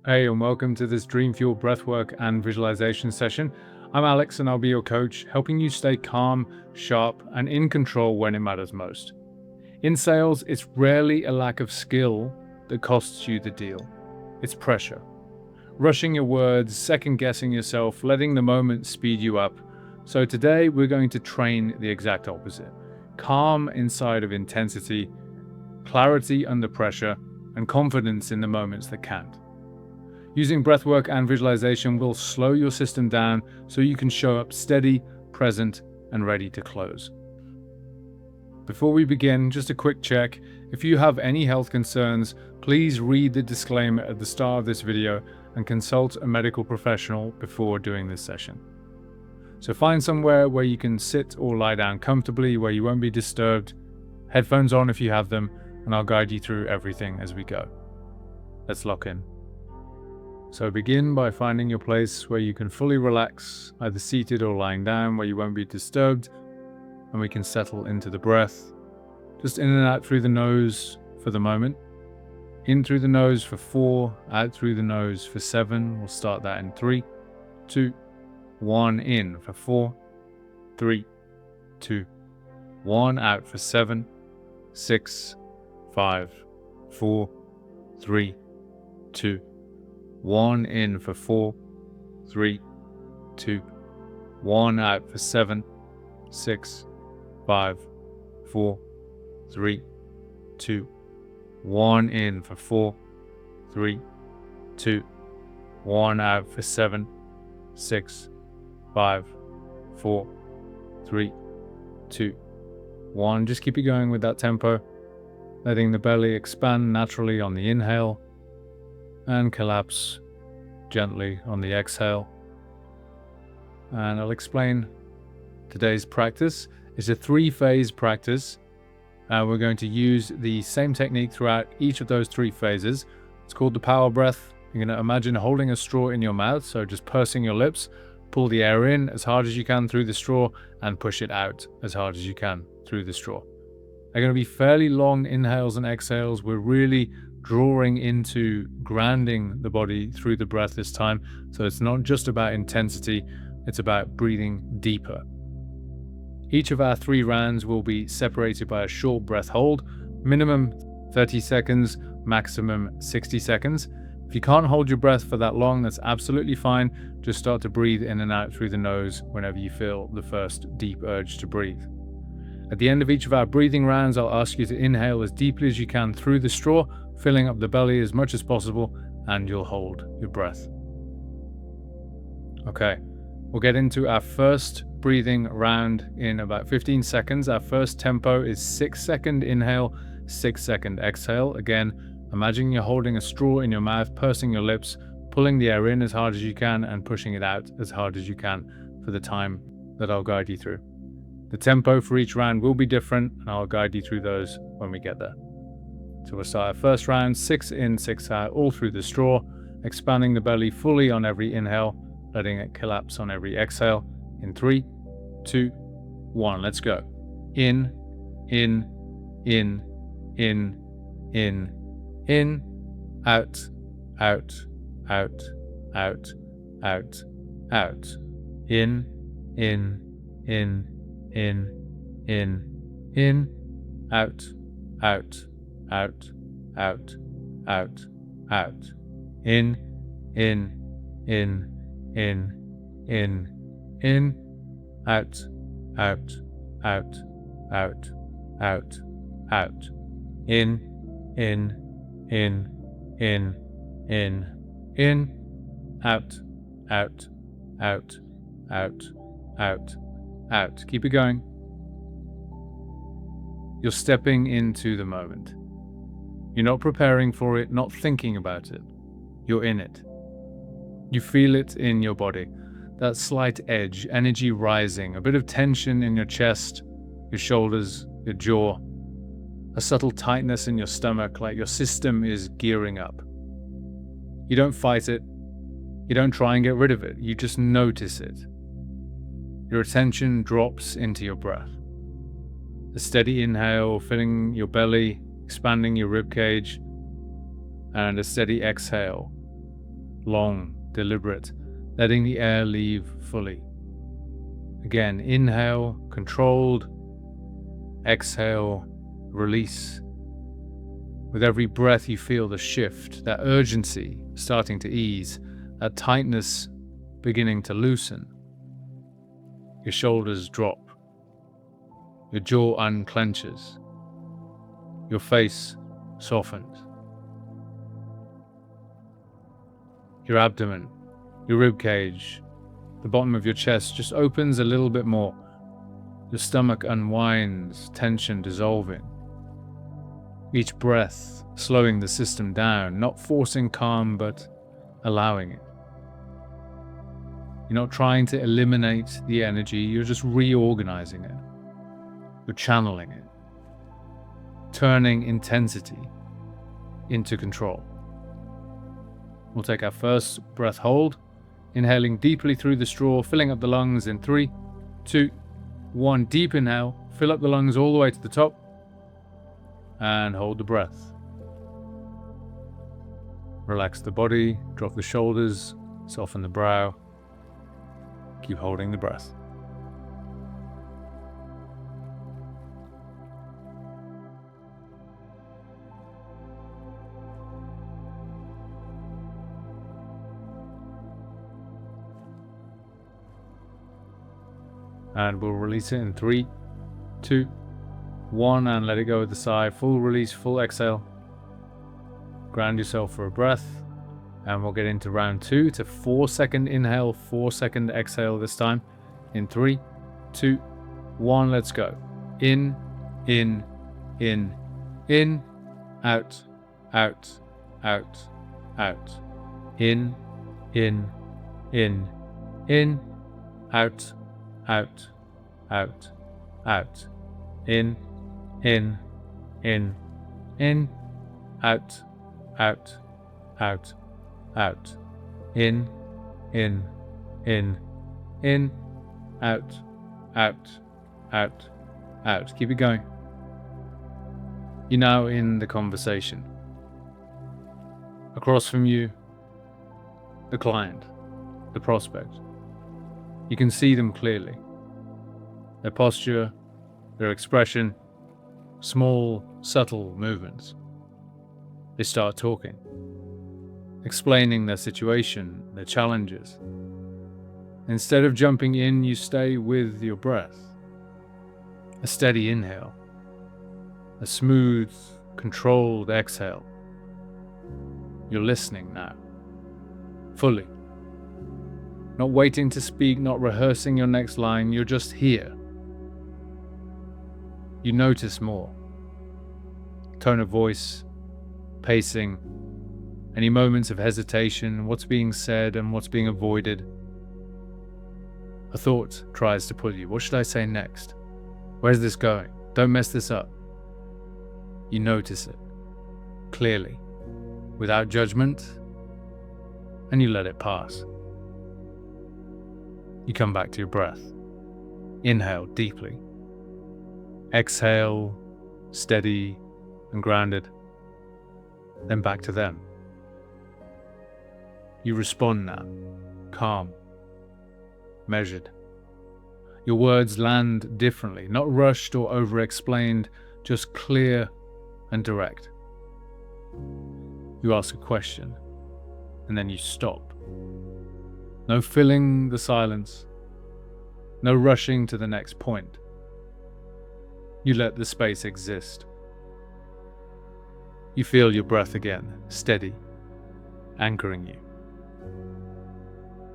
Hey, and welcome to this DreamFuel breathwork and visualization session. I'm Alex, and I'll be your coach, helping you stay calm, sharp, and in control when it matters most. In sales, it's rarely a lack of skill that costs you the deal. It's pressure. Rushing your words, second-guessing yourself, letting the moment speed you up. So today, we're going to train the exact opposite. Calm inside of intensity, clarity under pressure, and confidence in the moments that can't. Using breathwork and visualization will slow your system down so you can show up steady, present, and ready to close. Before we begin, just a quick check. If you have any health concerns, please read the disclaimer at the start of this video and consult a medical professional before doing this session. So find somewhere where you can sit or lie down comfortably, where you won't be disturbed. Headphones on if you have them, and I'll guide you through everything as we go. Let's lock in. So begin by finding your place where you can fully relax, either seated or lying down, where you won't be disturbed, and we can settle into the breath. Just in and out through the nose for the moment. In through the nose for 4, out through the nose for 7. We'll start that in 3, 2, 1. In for 4, 3, 2, 1. Out for 7, 6, 5, 4, 3, 2, 1. In for 4, 3, 2, 1. Out for 7, 6, 5, 4, 3, 2, 1. In for 4, 3, 2, 1. Out for 7, 6, 5, 4, 3, 2, 1. Just keep it going with that tempo, letting the belly expand naturally on the inhale and collapse gently on the exhale. And I'll explain today's practice. It's a 3-phase practice. We're going to use the same technique throughout each of those 3 phases. It's called the power breath. You're going to imagine holding a straw in your mouth, so just pursing your lips, pull the air in as hard as you can through the straw and push it out as hard as you can through the straw. They're going to be fairly long inhales and exhales. We're really drawing into grounding the body through the breath this time. So it's not just about intensity, it's about breathing deeper. Each of our 3 rounds will be separated by a short breath hold, minimum 30 seconds, maximum 60 seconds. If you can't hold your breath for that long, that's absolutely fine. Just start to breathe in and out through the nose whenever you feel the first deep urge to breathe. At the end of each of our breathing rounds, I'll ask you to inhale as deeply as you can through the straw, filling up the belly as much as possible, and you'll hold your breath. Okay, we'll get into our first breathing round in about 15 seconds. Our first tempo is 6-second inhale, 6-second exhale. Again, imagine you're holding a straw in your mouth, pursing your lips, pulling the air in as hard as you can and pushing it out as hard as you can for the time that I'll guide you through. The tempo for each round will be different, and I'll guide you through those when we get there. So we'll start our first round, 6 in, 6 out, all through the straw, expanding the belly fully on every inhale, letting it collapse on every exhale. In 3, 2, 1, let's go. In, in, in, in, in, in, out, out, out, out, out, out. In, in, in, out, out, out, out, out, out. In, out, out, out, out, out, out. In, out, out, out, out, out, out. Keep it going. You're stepping into the moment. You're not preparing for it, not thinking about it. You're in it. You feel it in your body. That slight edge, energy rising, a bit of tension in your chest, your shoulders, your jaw, a subtle tightness in your stomach, like your system is gearing up. You don't fight it. You don't try and get rid of it. You just notice it. Your attention drops into your breath. A steady inhale, filling your belly, expanding your rib cage, and a steady exhale, long, deliberate, letting the air leave fully. Again, inhale, controlled. Exhale, release. With every breath, you feel the shift, that urgency starting to ease, that tightness beginning to loosen. Your shoulders drop. Your jaw unclenches. Your face softens. Your abdomen, your rib cage, the bottom of your chest just opens a little bit more. Your stomach unwinds, tension dissolving. Each breath slowing the system down, not forcing calm, but allowing it. You're not trying to eliminate the energy, you're just reorganizing it. You're channeling it. Turning intensity into control. We'll take our first breath hold, inhaling deeply through the straw, filling up the lungs in 3, 2, 1. Deep inhale, fill up the lungs all the way to the top, and hold the breath. Relax the body, drop the shoulders, soften the brow. Keep holding the breath. And we'll release it in 3, 2, 1, and let it go with the sigh. Full release, full exhale. Ground yourself for a breath. And we'll get into round 2. It's a 4-second inhale, 4-second exhale this time. In 3, 2, 1, let's go. In, out, out, out, out. In, out, out, out, out. In, out, out, out, out. In, out, out, out, out. Keep it going. You're now in the conversation. Across from you, the client, the prospect. You can see them clearly. Their posture, their expression, small, subtle movements. They start talking, explaining their situation, their challenges. Instead of jumping in, you stay with your breath. A steady inhale, a smooth, controlled exhale. You're listening now, fully. Not waiting to speak, not rehearsing your next line, you're just here. You notice more. Tone of voice, pacing, any moments of hesitation, what's being said and what's being avoided. A thought tries to pull you. What should I say next? Where's this going? Don't mess this up. You notice it, clearly, without judgment, and you let it pass. You come back to your breath. Inhale deeply. Exhale, steady and grounded. Then back to them. You respond now, calm, measured. Your words land differently, not rushed or over-explained, just clear and direct. You ask a question, and then you stop. No filling the silence, no rushing to the next point. You let the space exist. You feel your breath again, steady, anchoring you.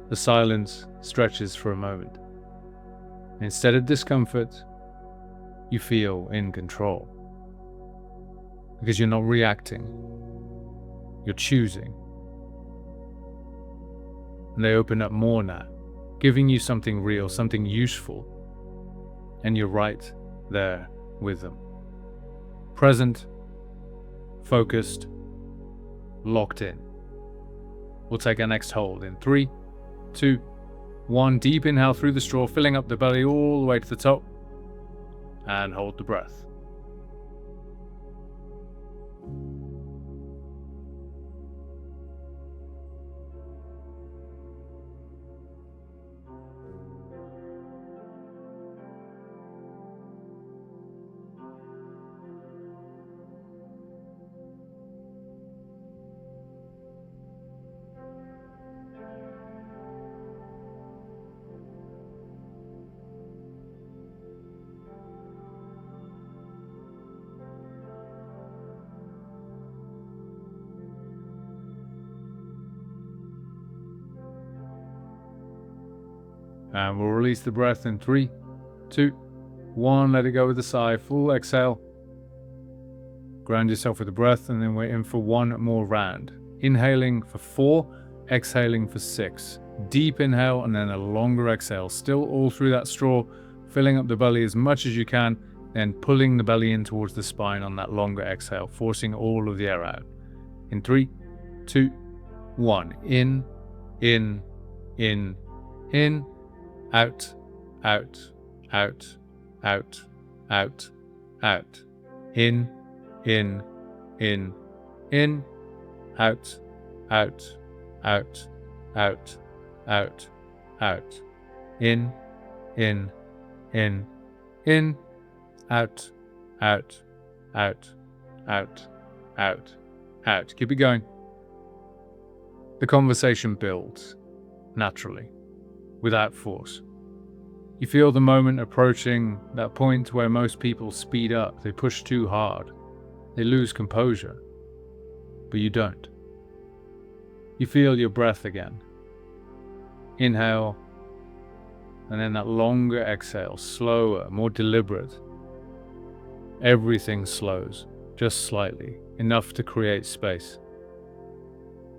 The silence stretches for a moment. Instead of discomfort, you feel in control. Because you're not reacting, you're choosing. And they open up more now, giving you something real, something useful. And you're right there with them. Present, focused, locked in. We'll take our next hold in 3, 2, 1. Deep inhale through the straw, filling up the belly all the way to the top. And hold the breath. And we'll release the breath in 3, 2, 1. Let it go with a sigh. Full exhale. Ground yourself with the breath, and then we're in for one more round. Inhaling for 4, exhaling for 6. Deep inhale and then a longer exhale. Still all through that straw, filling up the belly as much as you can, then pulling the belly in towards the spine on that longer exhale, forcing all of the air out. In 3, 2, 1. In, out, out, out, out, out, out. In, out, out, out, out, out, out. In, out, out, out, out, out, out. Keep it going. The conversation builds naturally, without force. You feel the moment approaching that point where most people speed up, they push too hard, they lose composure, but you don't. You feel your breath again. Inhale, and then that longer exhale, slower, more deliberate. Everything slows, just slightly, enough to create space.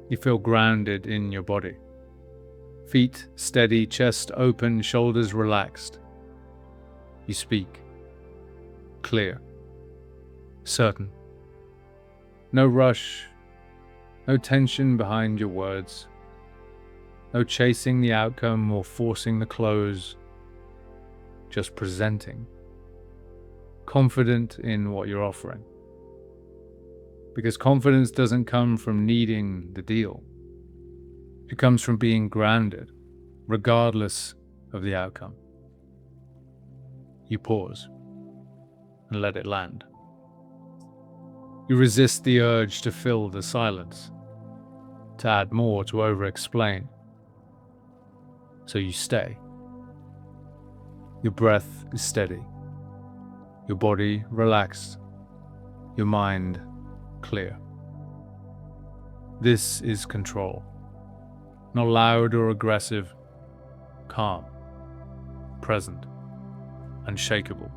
You feel grounded in your body. Feet steady, chest open, shoulders relaxed. You speak. Clear. Certain. No rush. No tension behind your words. No chasing the outcome or forcing the close. Just presenting. Confident in what you're offering. Because confidence doesn't come from needing the deal. It comes from being grounded, regardless of the outcome. You pause and let it land. You resist the urge to fill the silence, to add more, to over-explain. So you stay. Your breath is steady, your body relaxed, your mind clear. This is control. Not loud or aggressive, calm, present, unshakable.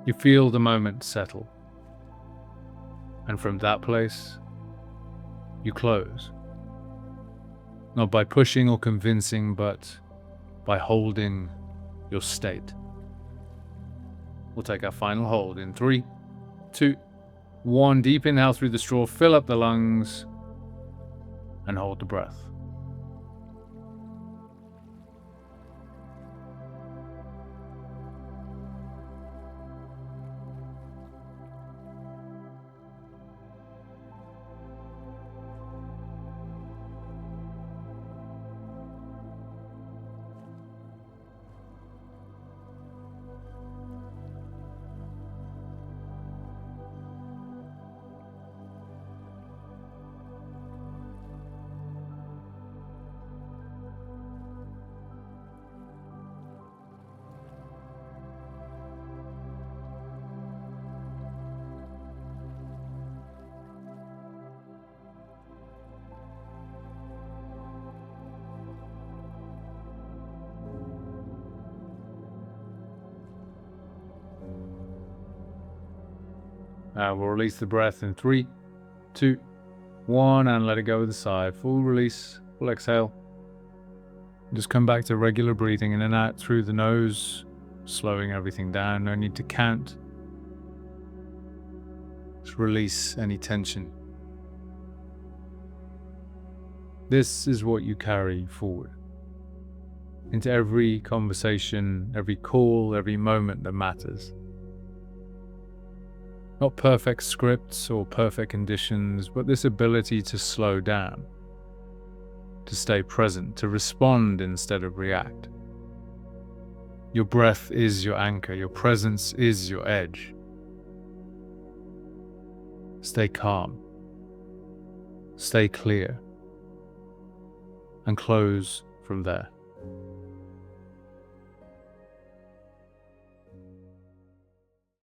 You feel the moment settle. And from that place, you close. Not by pushing or convincing, but by holding your state. We'll take our final hold in 3, 2, 1. Deep inhale through the straw, fill up the lungs, and hold the breath. We'll release the breath in 3, 2, 1, and let it go with a sigh. Full release, full exhale. Just come back to regular breathing in and out through the nose, slowing everything down. No need to count. Just release any tension. This is what you carry forward into every conversation, every call, every moment that matters. Not perfect scripts or perfect conditions, but this ability to slow down, to stay present, to respond instead of react. Your breath is your anchor, your presence is your edge. Stay calm, stay clear, and close from there.